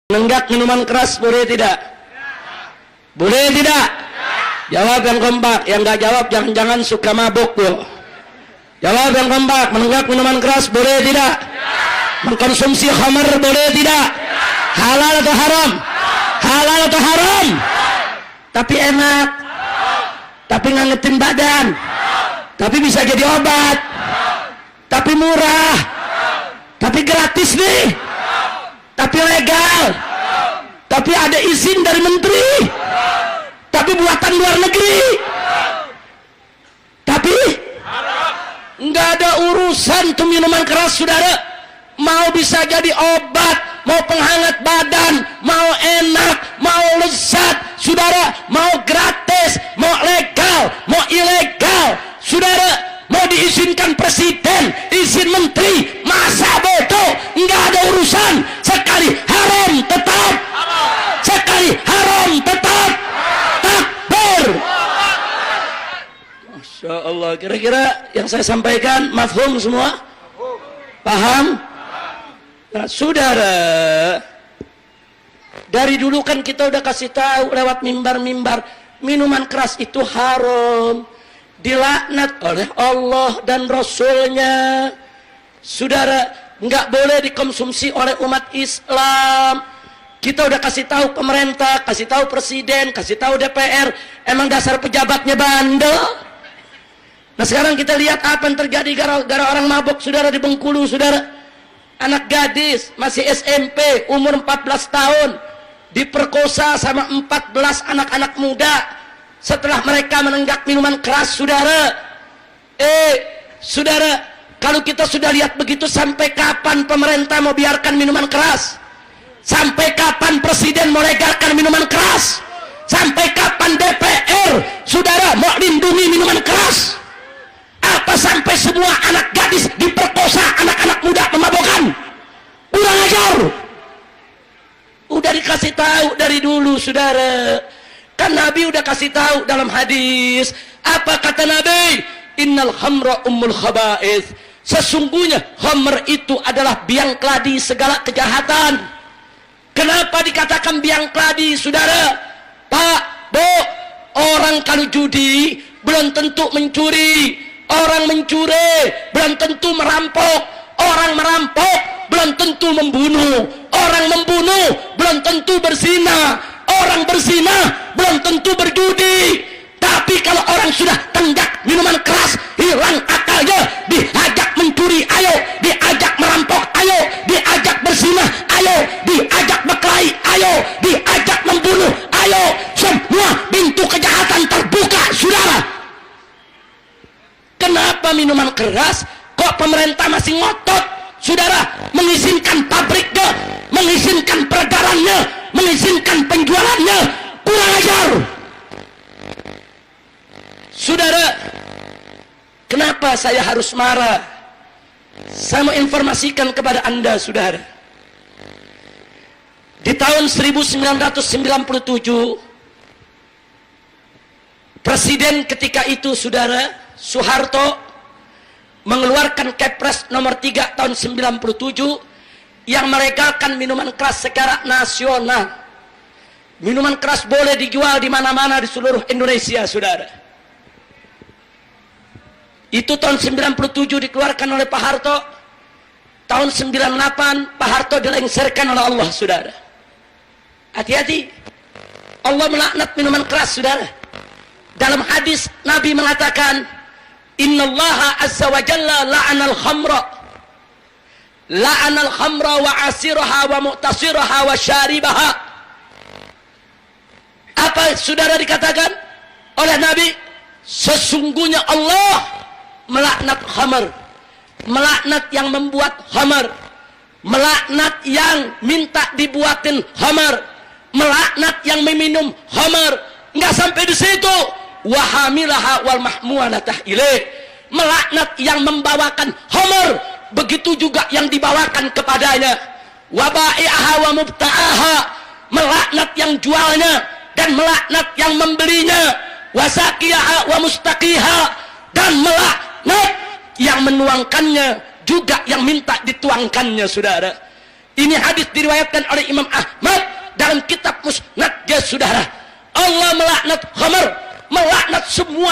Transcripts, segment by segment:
Nenggak minuman keras boleh tidak? Boleh tidak? Jawab yang kompak. Yang nggak jawab jangan-jangan suka mabuk yo. Jawab yang kompak. Menenggak minuman keras boleh tidak? Mengkonsumsi khamar boleh tidak? Halal atau haram? Halal atau haram? Tapi enak. Tapi ngangetin badan. Tapi bisa jadi obat. Tapi murah. Tapi gratis nih. Tapi legal, tapi ada izin dari menteri, tapi buatan luar negeri, tapi nggak ada urusan tuh minuman keras, saudara. Mau bisa jadi obat, mau penghangat badan, mau enak, mau lezat, saudara. Mau gratis, mau legal, mau ilegal, saudara. Mau diizinkan presiden, izin menteri, masa bodoh, nggak ada urusan. Sekali haram tetap, sekali haram tetap. Takbir. Masya Allah. Kira-kira yang saya sampaikan mafhum semua? Paham? Nah, saudara, dari dulu kan kita udah kasih tahu lewat mimbar-mimbar, minuman keras itu haram, dilaknat oleh Allah dan Rasulnya. Saudara, nggak boleh dikonsumsi oleh umat Islam. Kita udah kasih tahu pemerintah, kasih tahu presiden, kasih tahu DPR. Emang dasar pejabatnya bandel. Nah sekarang kita lihat apa yang terjadi gara-gara orang mabuk, saudara, di Bengkulu, saudara. Anak gadis masih SMP, umur 14 tahun, diperkosa sama 14 anak-anak muda. Setelah mereka menenggak minuman keras, saudara. Saudara, kalau kita sudah lihat begitu, sampai kapan pemerintah mau biarkan minuman keras? Sampai kapan presiden mau legalkan minuman keras? Sampai kapan DPR, saudara, mau lindungi minuman keras? Apa sampai semua anak gadis diperkosa, anak-anak muda memabukkan? Kurang ajar. Udah dikasih tahu dari dulu, saudara. Kan Nabi udah kasih tahu dalam hadis. Apa kata Nabi? Innal khamra ummul khaba'ith. Sesungguhnya khamr itu adalah biang keladi segala kejahatan. Kenapa dikatakan biang keladi, saudara? Pak, Bu, orang kalau judi belum tentu mencuri. Orang mencuri belum tentu merampok. Orang merampok belum tentu membunuh. Orang membunuh belum tentu berzina. Orang berzina belum tentu berjudi. Tapi kalau orang sudah tenggak minuman keras, hilang akalnya, diajak mencuri, ayo, diajak merampok, ayo, diajak berzina, ayo, diajak berkelahi, ayo, diajak membunuh, ayo, semua pintu kejahatan terbuka, saudara. Kenapa minuman keras kok pemerintah masih ngotot, saudara, mengizinkan pabriknya, mengizinkan peredarannya, mengizinkan penjualannya? Kurang ajar. Saudara, kenapa saya harus marah? Saya mau informasikan kepada Anda, saudara. Di tahun 1997, presiden ketika itu, saudara, Soeharto mengeluarkan Kepres nomor 3 tahun 97 yang melegalkan minuman keras secara nasional. Minuman keras boleh dijual di mana-mana di seluruh Indonesia, saudara. Itu tahun 97 dikeluarkan oleh Pak Harto. Tahun 98 Pak Harto dilengsarkan oleh Allah, saudara. Hati-hati. Allah melaknat minuman keras, saudara. Dalam hadis Nabi mengatakan, Innallaha azza wa jalla la'anal khamra. La'anal khamra wa asiraha wa mu'tasiraha wa syaribaha. Apa, saudara, dikatakan oleh Nabi? Sesungguhnya Allah melaknat khamar, melaknat yang membuat khamar, melaknat yang minta dibuatin khamar, melaknat yang meminum khamar. Nggak sampai di situ, wahamilaha wal mahmualatah ilaih, melaknat yang membawakan khamar, begitu juga yang dibawakan kepadanya, wabai'aha wa mubta'aha, melaknat yang jualnya dan melaknat yang membelinya, wasaqiyaha wa mustaqiha, dan melaknat yang menuangkannya juga yang minta dituangkannya, saudara. Ini hadis diriwayatkan oleh Imam Ahmad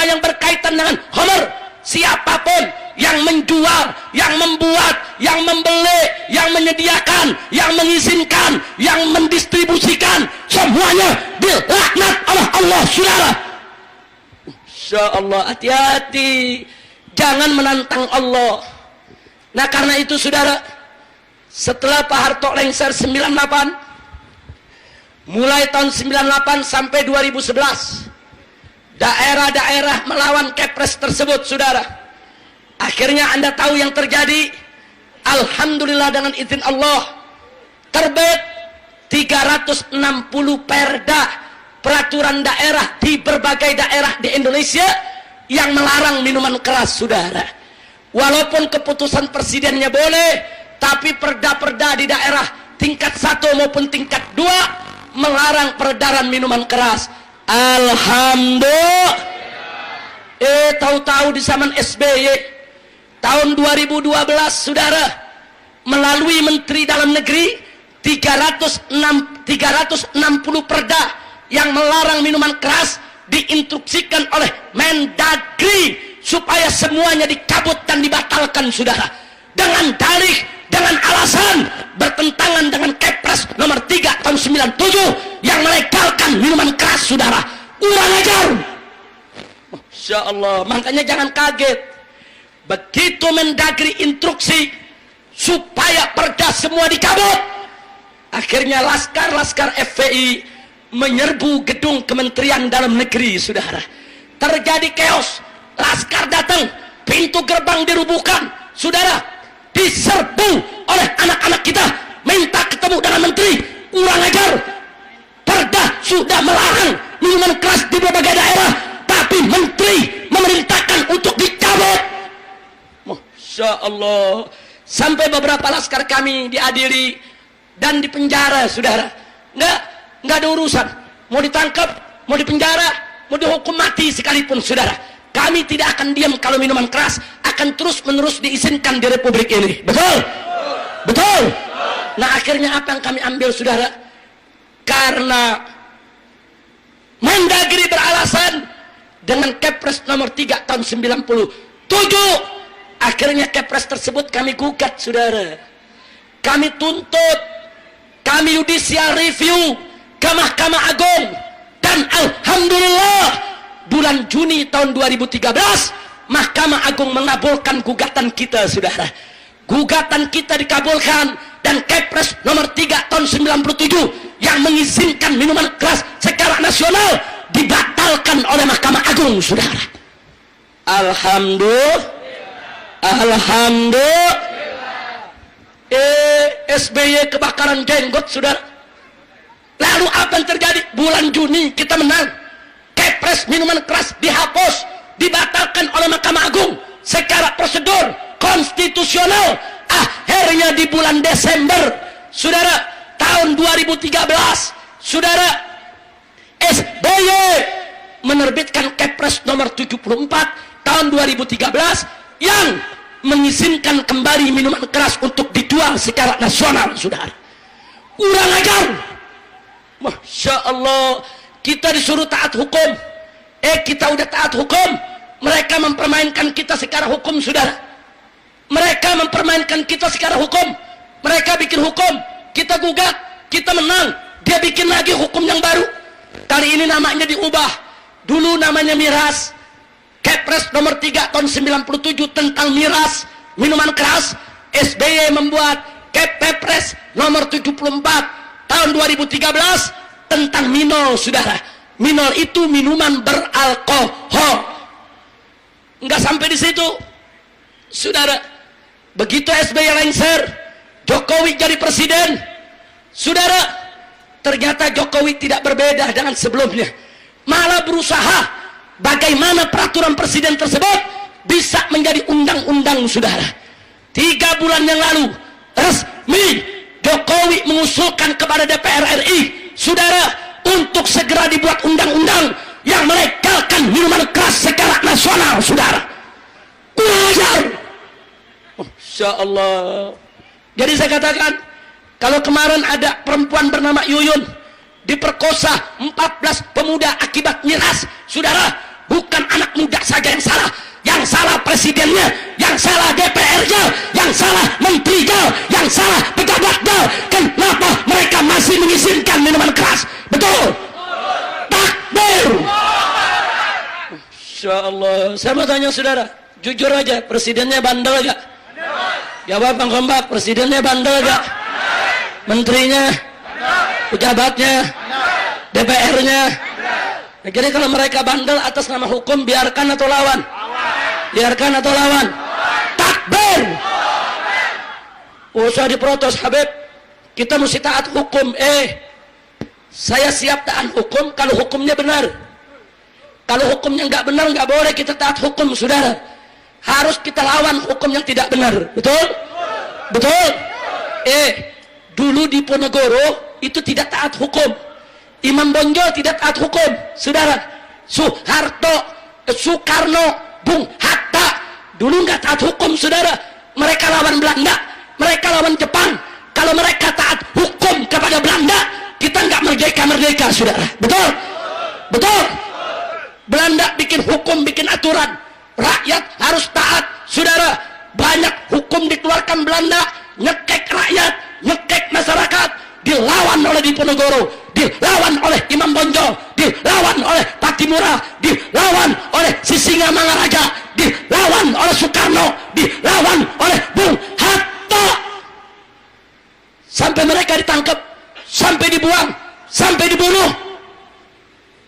semua yang berkaitan dengan khamr, siapapun yang menjual, yang membuat, yang membeli, yang menyediakan, yang mengizinkan, yang mendistribusikan, semuanya dilaknat oleh Allah, saudara. Insya Allah, hati-hati, jangan menantang Allah. Nah karena itu saudara, setelah Pak Harto lengser 98, mulai tahun 98 sampai 2011, daerah-daerah melawan Kepres tersebut, saudara. Akhirnya Anda tahu yang terjadi. Alhamdulillah dengan izin Allah, terbit 360 perda peraturan daerah di berbagai daerah di Indonesia yang melarang minuman keras, saudara. Walaupun keputusan presidennya boleh, tapi perda-perda di daerah tingkat 1 maupun tingkat 2 melarang peredaran minuman keras. Alhamdulillah. Tahu-tahu di zaman SBY tahun 2012, saudara, melalui Menteri Dalam Negeri 360 perda yang melarang minuman keras diinstruksikan oleh Mendagri supaya semuanya dicabut dan dibatalkan, saudara, dengan dalih, dengan alasan bertentangan dengan Kepres nomor 3 tahun 97 yang melegalkan minuman keras, saudara. Kurang ajar. Masya Allah. Makanya jangan kaget begitu Mendagri instruksi supaya perda semua dicabut, akhirnya laskar-laskar FPI menyerbu gedung Kementerian Dalam Negeri, saudara. Terjadi chaos, laskar datang, pintu gerbang dirubuhkan, saudara, diserbu oleh anak-anak kita, minta ketemu dengan menteri. Kurang ajar. Perda sudah melarang minuman keras di berbagai daerah, tapi menteri memerintahkan untuk dicabut. Masya Allah. Sampai beberapa laskar kami diadili dan dipenjara, saudara. Nggak ada urusan, mau ditangkap, mau dipenjara, mau dihukum mati sekalipun, saudara. Kami tidak akan diam kalau minuman keras akan terus-menerus diizinkan di Republik ini. Betul? Betul? Nah akhirnya apa yang kami ambil, saudara? Karena Mendagri beralasan dengan Kepres nomor 3 tahun 97, akhirnya Kepres tersebut kami gugat, saudara. Kami tuntut, kami judicial review ke Mahkamah Agung, dan alhamdulillah bulan Juni tahun 2013 Mahkamah Agung mengabulkan gugatan kita, saudara. Gugatan kita dikabulkan dan Kepres nomor 3 tahun 97 yang mengizinkan minuman keras secara nasional dibatalkan oleh Mahkamah Agung, saudara. Alhamdulillah. Alhamdulillah. SBY kebakaran jenggot, saudara. Lalu apa yang terjadi? Bulan Juni kita menang, Kepres minuman keras dihapus, dibatalkan oleh Mahkamah Agung secara prosedur konstitusional. Akhirnya di bulan Desember, saudara, tahun 2013, saudara, SBY menerbitkan Kepres nomor 74 tahun 2013 yang mengizinkan kembali minuman keras untuk dijual secara nasional, saudara. Kurang ajar. Masya Allah. Kita disuruh taat hukum, kita udah taat hukum, mereka mempermainkan kita secara hukum, saudara. Mereka mempermainkan kita secara hukum, mereka bikin hukum, kita gugat, kita menang, dia bikin lagi hukum yang baru. Kali ini namanya diubah, dulu namanya miras. Kepres nomor 3 tahun 97 tentang miras, minuman keras. SBY membuat Kepres nomor 74 tahun 2013 tentang minol, saudara. Minol itu minuman beralkohol. Enggak sampai di situ, saudara. Begitu SBY lengser, Jokowi jadi presiden, saudara, ternyata Jokowi tidak berbeda dengan sebelumnya, malah berusaha bagaimana peraturan presiden tersebut bisa menjadi undang-undang, saudara. 3 bulan yang lalu resmi Jokowi mengusulkan kepada DPR RI, saudara, untuk segera dibuat undang-undang yang melegalkan minuman keras secara nasional, saudara. Wajar. Masya Allah. Jadi saya katakan, kalau kemarin ada perempuan bernama Yuyun diperkosa 14 pemuda akibat miras, saudara, bukan anak muda saja yang salah. Yang salah presidennya, yang salah DPR-nya, yang salah menterinya, yang salah pejabatnya. Kenapa mereka masih mengizinkan minuman keras? Betul? Takbir. Insya Allah. Saya mau tanya saudara, jujur aja, presidennya bandel gak? Jawab Bang Kompak, presidennya bandel gak? Menterinya, pejabatnya, DPR-nya. Nah, jadi kalau mereka bandel atas nama hukum, biarkan atau lawan? Biarkan atau lawan? Takbir. Oh, usah diprotes Habib, kita mesti taat hukum. Saya siap taat hukum kalau hukumnya benar. Kalau hukumnya nggak benar, nggak boleh kita taat hukum, saudara. Harus kita lawan hukum yang tidak benar. Betul? Betul? Dulu di Ponorogo itu tidak taat hukum. Imam Bonjol tidak taat hukum, saudara. Soekarno, Bung Hatta dulu nggak taat hukum, saudara. Mereka lawan Belanda, mereka lawan Jepang. Kalau mereka taat hukum kepada Belanda, kita nggak merdeka, saudara. Betul? Betul? Belanda bikin hukum, bikin aturan, rakyat harus taat, saudara. Banyak hukum dikeluarkan Belanda, nyekek rakyat, nyekek masyarakat, dilawan oleh Diponegoro, dilawan oleh Imam Bonjol, dilawan oleh Patimura, dilawan oleh Sisingamangaraja, dilawan oleh Soekarno, dilawan oleh Bung Hatta, sampai mereka ditangkap, sampai dibuang, sampai dibunuh.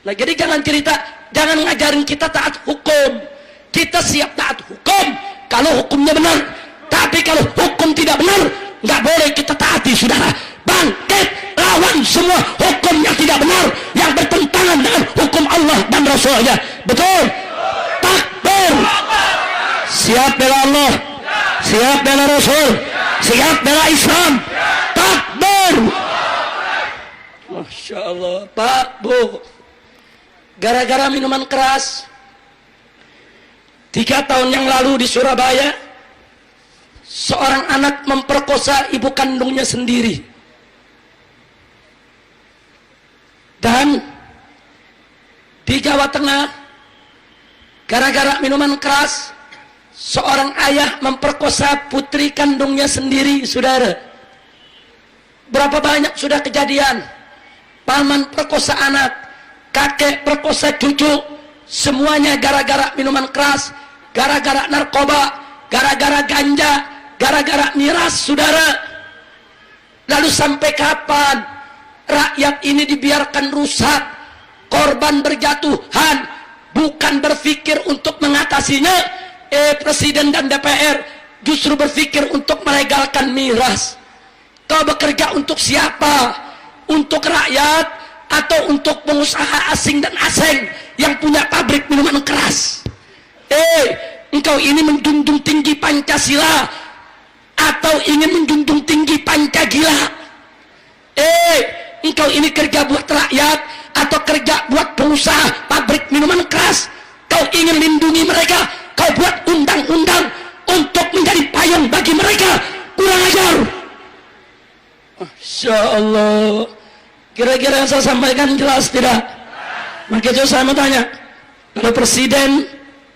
Nah, jadi jangan cerita, jangan ngajarin kita taat hukum. Kita siap taat hukum kalau hukumnya benar, tapi kalau hukum tidak benar, nggak boleh kita taati, saudara. Bangkit, lawan semua hukum yang tidak benar, yang bertentangan dengan hukum Allah dan Rasulnya. Betul? Takbir. Siap bela Allah, siap bela Rasul, siap bela Islam. Takbir. Masya Allah. Pak, Bu, gara-gara minuman keras 3 tahun yang lalu di Surabaya, seorang anak memperkosa ibu kandungnya sendiri. Dan di Jawa Tengah, gara-gara minuman keras, seorang ayah memperkosa putri kandungnya sendiri, saudara. Berapa banyak sudah kejadian? Paman perkosa anak, kakek perkosa cucu, semuanya gara-gara minuman keras, gara-gara narkoba, gara-gara ganja, gara-gara miras, saudara. Lalu sampai kapan rakyat ini dibiarkan rusak, korban berjatuhan, bukan berpikir untuk mengatasinya? Presiden dan DPR justru berpikir untuk melegalkan miras. Kau bekerja untuk siapa? Untuk rakyat atau untuk pengusaha asing dan asing yang punya pabrik minuman keras? Engkau ini menjunjung tinggi Pancasila atau ingin menjunjung tinggi Pancagila? Engkau ini kerja buat rakyat atau kerja buat pengusaha pabrik minuman keras? Kau ingin lindungi mereka, kau buat undang-undang untuk menjadi payung bagi mereka. Kurang ajar. Masya Allah. Kira-kira yang saya sampaikan jelas tidak? Maka itu saya mau tanya, kalau presiden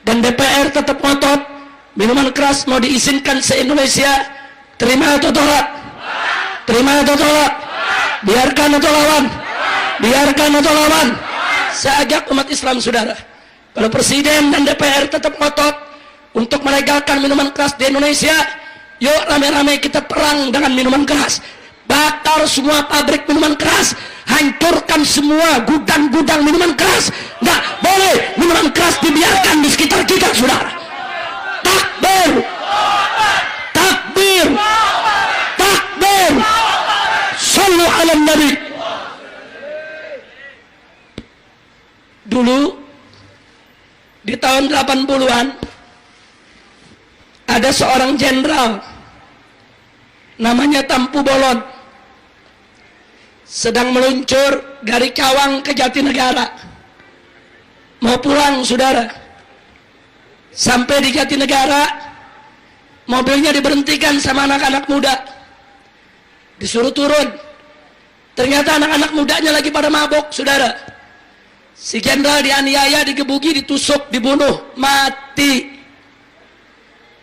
dan DPR tetap ngotot minuman keras mau diizinkan se-Indonesia, terima atau tolak? Terima atau tolak? Biarkan atau lawan? Biarkan atau lawan? Saya ajak umat Islam, saudara, kalau presiden dan DPR tetap ngotot untuk melegalkan minuman keras di Indonesia, yuk rame-rame kita perang dengan minuman keras. Bakar semua pabrik minuman keras, hancurkan semua gudang-gudang minuman keras. Nggak boleh minuman keras dibiarkan di sekitar kita, saudara. Takbir, takbir, takbir. Sallu ala Nabi. Dulu di tahun 80-an ada seorang jenderal namanya Tampu Bolon, sedang meluncur dari Cawang ke Jatinegara, mau pulang, saudara. Sampai di Jatinegara, mobilnya diberhentikan sama anak-anak muda, disuruh turun. Ternyata anak-anak mudanya lagi pada mabok, saudara. Si jenderal dianiaya, digebuki, ditusuk, dibunuh, mati.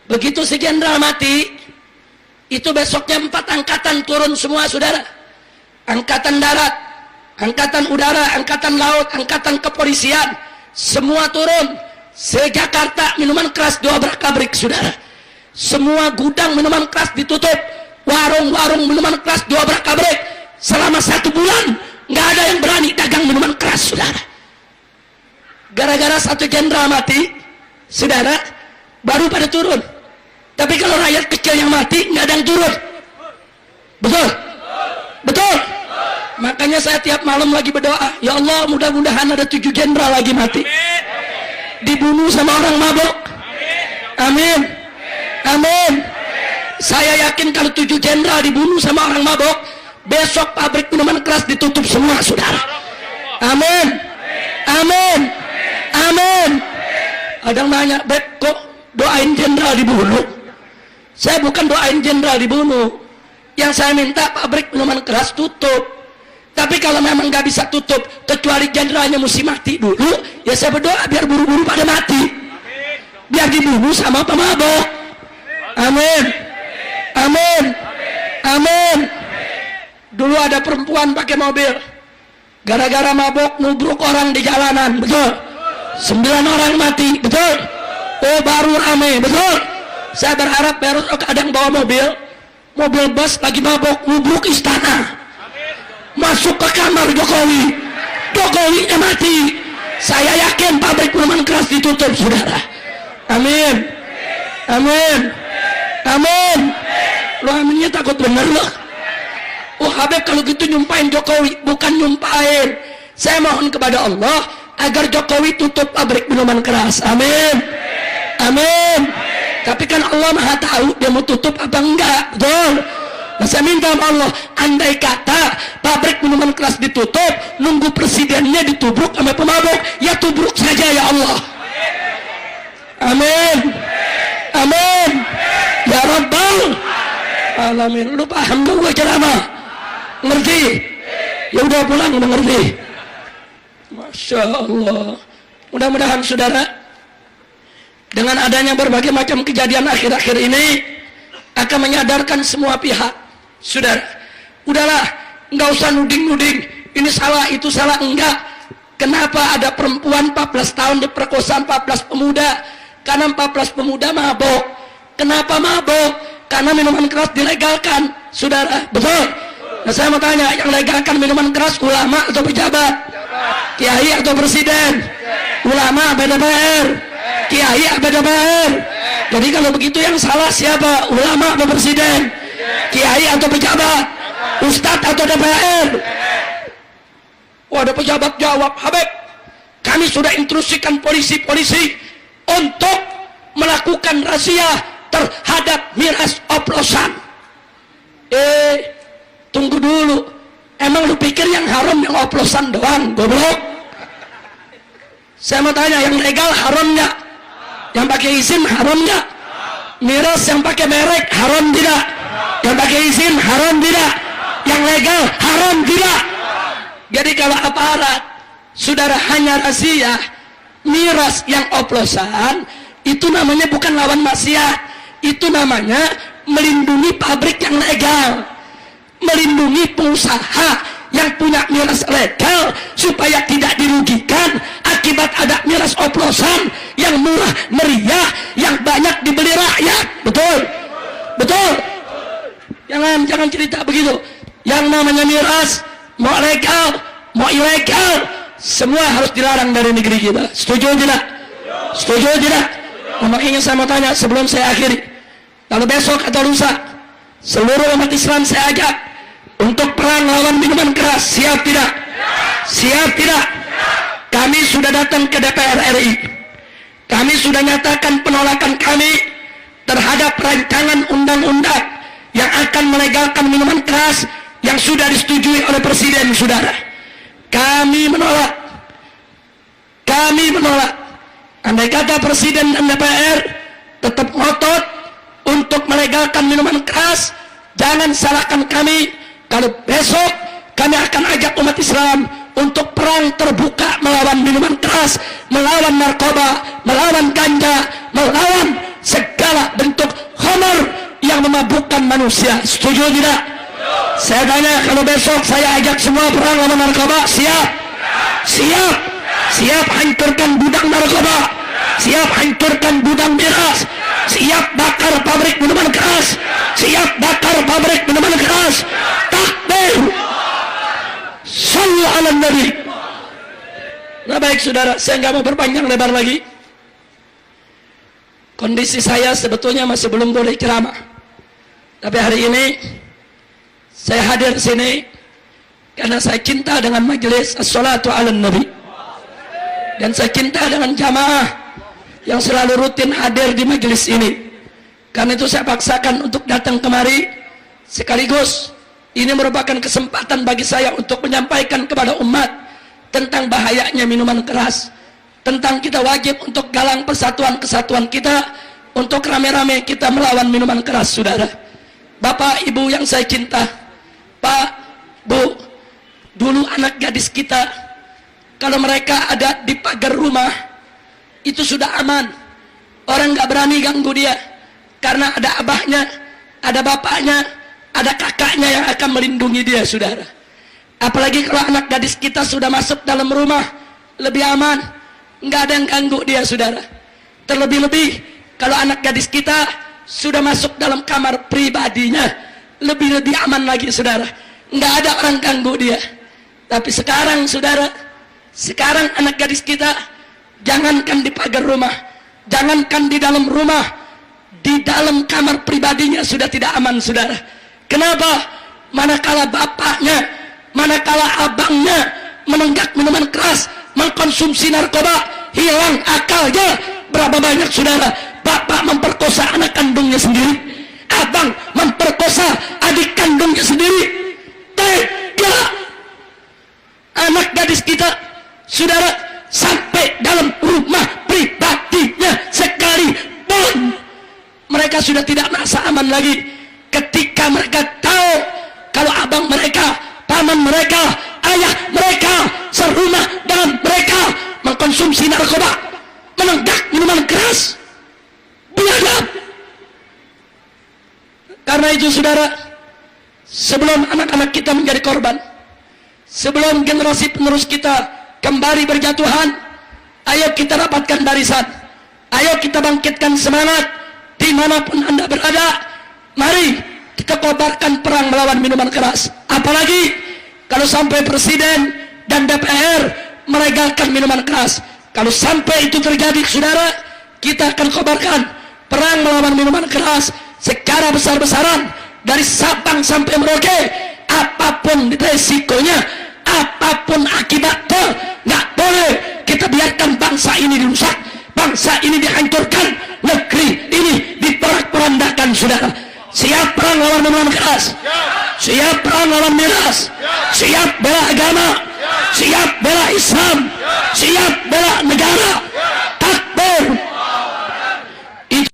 Begitu si jenderal mati, itu besoknya 4 angkatan turun semua, saudara. Angkatan darat, angkatan udara, angkatan laut, angkatan kepolisian, semua turun. Se-Jakarta minuman keras diobrak-abrik, saudara. Semua gudang minuman keras ditutup, warung-warung minuman keras diobrak-abrik. Selama 1 bulan nggak ada yang berani dagang minuman keras, saudara. Gara-gara 1 jenderal mati, saudara, baru pada turun. Tapi kalau rakyat kecil yang mati, nggak ada yang turun. Betul? Betul? Makanya saya tiap malam lagi berdoa, ya Allah, mudah-mudahan ada 7 jenderal lagi mati, dibunuh sama orang mabuk. Amin. Amin. Saya yakin kalau 7 jenderal dibunuh sama orang mabuk, besok pabrik minuman keras ditutup semua, saudara. Amin. Amin. Amin. Ada yang nanya, Beb, kok doain jenderal dibunuh? Saya bukan doain jenderal dibunuh. Yang saya minta pabrik minuman keras tutup. Tapi kalau memang nggak bisa tutup, kecuali jenderalnya mesti mati dulu, ya saya berdoa biar buru-buru pada mati, biar dibunuh sama pemabuk. Amin. Amin. Amin. Dulu ada perempuan pakai mobil, gara-gara mabuk nubruk orang di jalanan, betul? 9 orang mati, betul? Oh, baru rame, betul? Saya berharap besok ada yang bawa mobil bus lagi mabuk, nubruk istana, masuk ke kamar Jokowi, Jokowinya mati. Saya yakin pabrik minuman keras ditutup, saudara. Amin. Amin. Amin. Lo aminnya takut bener lo. Oh Habib, kalau gitu nyumpain Jokowi, bukan nyumpain. Saya mohon kepada Allah agar Jokowi tutup pabrik minuman keras. Amin. Amin. Tapi kan Allah Maha tahu dia mau tutup apa enggak, betul? Nah, saya minta sama Allah, andai kata pabrik minuman keras ditutup, nunggu presidennya ditubruk sama pemabuk, ya tubruk saja ya Allah. Amin. Amin. Ya Rabbal Alamin. Lu paham gak gue ceramah? Ngerti? Ya udah pulang, udah ngerti. Masya Allah. Mudah-mudahan saudara, dengan adanya berbagai macam kejadian akhir-akhir ini akan menyadarkan semua pihak. Saudara, udahlah, nggak usah nuding-nuding ini salah itu salah, enggak. Kenapa ada perempuan 14 tahun diperkosa 14 pemuda? Karena 14 pemuda mabuk. Kenapa mabuk? Karena minuman keras dilegalkan, saudara. Betul? Nah, saya mau tanya, yang legalkan minuman keras ulama atau pejabat? Kiai atau presiden? Ulama atau DPR? Kiai atau DPR? Jadi kalau begitu yang salah siapa? Ulama atau presiden? Kiai atau pejabat? Ustadz atau DPR? Wah, ada pejabat jawab, Habib, kami sudah instruksikan polisi-polisi untuk melakukan razia terhadap miras oplosan. Tunggu dulu, emang lu pikir yang haram yang oplosan doang, goblok? Saya mau tanya, yang legal haram nggak? Yang pakai izin haram nggak? Miras yang pakai merek haram tidak? Yang pakai izin haram tidak? Yang legal haram tidak? Jadi kalau aparat saudara hanya razia miras yang oplosan, itu namanya bukan lawan maksiat, itu namanya melindungi pabrik yang legal, melindungi pengusaha yang punya miras legal supaya tidak dirugikan akibat ada miras oplosan yang murah meriah yang banyak dibeli rakyat. Betul? Betul? Jangan cerita begitu. Yang namanya miras, mau legal mau ilegal, semua harus dilarang dari negeri kita. Setuju tidak? Setuju tidak? Makanya saya mau tanya sebelum saya akhiri, kalau besok atau lusa seluruh umat Islam saya ajak untuk perang lawan minuman keras, siap tidak? Siap tidak? Kami sudah datang ke DPR RI, kami sudah nyatakan penolakan kami terhadap rancangan undang-undang yang akan melegalkan minuman keras yang sudah disetujui oleh Presiden, saudara. Kami menolak. Kami menolak. Andai kata Presiden dan DPR tetap ngotot untuk melegalkan minuman keras, jangan salahkan kami kalau besok kami akan ajak umat Islam untuk perang terbuka melawan minuman keras, melawan narkoba, melawan ganja, melawan segala bentuk khamar yang memabukkan manusia. Setuju tidak? Saya tanya, kalau besok saya ajak semua perang lawan narkoba, siap? Siap? Siap hancurkan gudang narkoba, siap hancurkan gudang miras, siap bakar pabrik minuman keras, siap bakar pabrik minuman keras. Takbir! Shallu ala Nabi. Nah baik saudara, saya nggak mau berpanjang lebar lagi. Kondisi saya sebetulnya masih belum boleh ceramah, tapi hari ini saya hadir di sini karena saya cinta dengan majelis as-salatu ala Nabi, dan saya cinta dengan jamaah yang selalu rutin hadir di majelis ini. Karena itu saya paksakan untuk datang kemari, sekaligus ini merupakan kesempatan bagi saya untuk menyampaikan kepada umat tentang bahayanya minuman keras, tentang kita wajib untuk galang persatuan kesatuan kita, untuk rame-rame kita melawan minuman keras. Saudara, Bapak Ibu yang saya cinta, Pak, Bu, dulu anak gadis kita, kalau mereka ada di pagar rumah, itu sudah aman. Orang nggak berani ganggu dia, karena ada abahnya, ada bapaknya, ada kakaknya yang akan melindungi dia, saudara. Apalagi kalau anak gadis kita sudah masuk dalam rumah, lebih aman, nggak ada yang ganggu dia, saudara. Terlebih-lebih kalau anak gadis kita sudah masuk dalam kamar pribadinya, lebih aman lagi, saudara. Nggak ada orang ganggu dia. Tapi sekarang, saudara, sekarang anak gadis kita, jangankan di pagar rumah, jangankan di dalam rumah, di dalam kamar pribadinya sudah tidak aman, saudara. Kenapa? Manakala bapaknya, manakala abangnya menenggak minuman keras, mengkonsumsi narkoba, hilang akalnya. Berapa banyak, saudara, bapak memperkosa anak kandungnya sendiri, abang memperkosa adik kandungnya sendiri. Tega anak gadis kita, saudara, sampai dalam rumah pribadinya sekalipun mereka sudah tidak merasa aman lagi. Ketika mereka tahu kalau abang mereka, paman mereka, ayah mereka serumah dengan mereka mengkonsumsi narkoba, menenggak minuman keras, biadab. Karena itu, saudara, sebelum anak-anak kita menjadi korban, sebelum generasi penerus kita kembali berjatuhan, ayo kita rapatkan barisan, ayo kita bangkitkan semangat dimanapun Anda berada. Mari kita kobarkan perang melawan minuman keras. Apalagi kalau sampai presiden dan DPR melegalkan minuman keras. Kalau sampai itu terjadi, saudara, kita akan kobarkan perang melawan minuman keras secara besar-besaran, dari Sabang sampai Merauke. Apapun resikonya, apapun akibatnya, nggak boleh kita biarkan bangsa ini dirusak, bangsa ini dihancurkan, negeri ini diporak-porandakan, saudara. Siap perang lawan minuman keras, siap perang lawan miras, siap bela agama, siap bela Islam, siap bela negara,